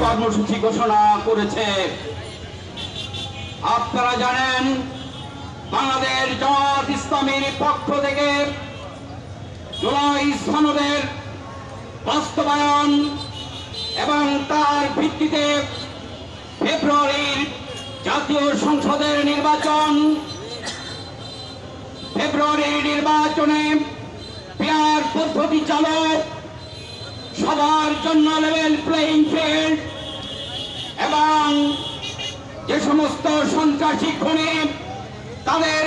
কর্মসূচি ঘোষণা করেছে। আপনারা জানেন, বাংলাদেশ জামাত ইসলামীর পক্ষ থেকে জুলাই সনদের বাস্তবায়ন এবং তার ভিত্তিতে ফেব্রুয়ারির জাতীয় সংসদের নির্বাচন, ফেব্রুয়ারির নির্বাচনে পেয়ার পদ্ধতি চালু, সবার জন্য লেভেল প্লেইং ফিল্ড এবং যে সমস্ত সন্ত্রাসী খুনি তাদের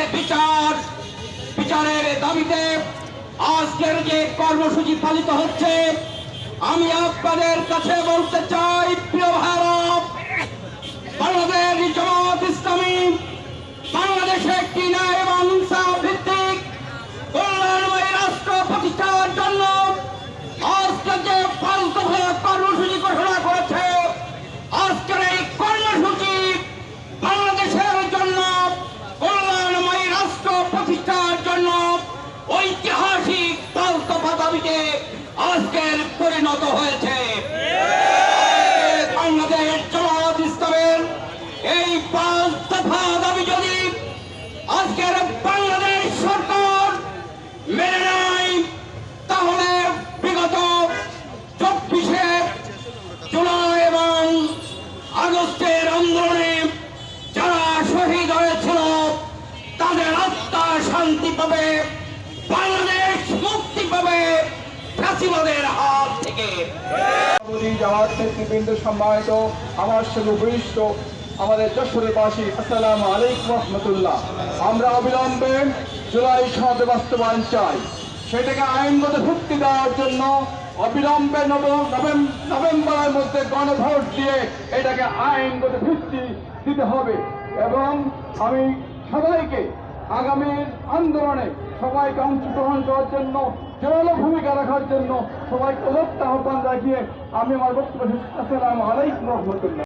বিচারের দাবিতে আজকের যে কর্মসূচি পালিত হচ্ছে, আমি আপনাদের কাছে বলতে চাই, প্রিয় ভারত, বাংলাদেশ জামাত ইসলামী বাংলাদেশে একটি ন্যায় এবং ইনসাফ ভিত্তিক কল্যাণময় রাষ্ট্র প্রতিষ্ঠার জন্য আজকে যে পাল্টা কর্মসূচি ঘোষণা করেছে, আজকের এই কর্মসূচি বাংলাদেশের জন্য কল্যাণময় রাষ্ট্র প্রতিষ্ঠার জন্য ঐতিহাসিক পাল্টা দাবিতে আজকের পরিণত হয়েছে। বাংলাদেশ জামাত ইসলামের এই 5 দফা দাবি যদি আজকের বাংলাদেশ সরকার মেনে নেয়, তাহলে বিগত 24শে জুলাই এবং আগস্টের আন্দোলনে যারা শহীদ হয়েছিল তাদের আত্মা শান্তি পাবে, বাংলাদেশ মুক্তি পাবে ফ্যাসিবাদের হাত থেকে। জামাত নেতৃবৃন্দ, সম্মানিত আমার সঙ্গে উপবিষ্ট আমাদের যশোরবাসী, আসসালামু আলাইকুম রহমতুল্লাহ। আমরা অবিলম্বে জুলাই সনদ বাস্তবায়ন চাই। সেটাকে আইনগত ভিত্তি দেওয়ার জন্য অবিলম্বে নভেম্বরের মধ্যে গণভোট দিয়ে এটাকে আইনগত ভিত্তি দিতে হবে। এবং আমি সবাইকে আগামীর আন্দোলনে সবাইকে অংশগ্রহণ করার জন্য, জোরালো ভূমিকা রাখার জন্য সবাইকে আহ্বান রাখিয়ে আমি আমার বক্তব্য শেষ। আসসালামু আলাইকুম রহমতুল্লাহ।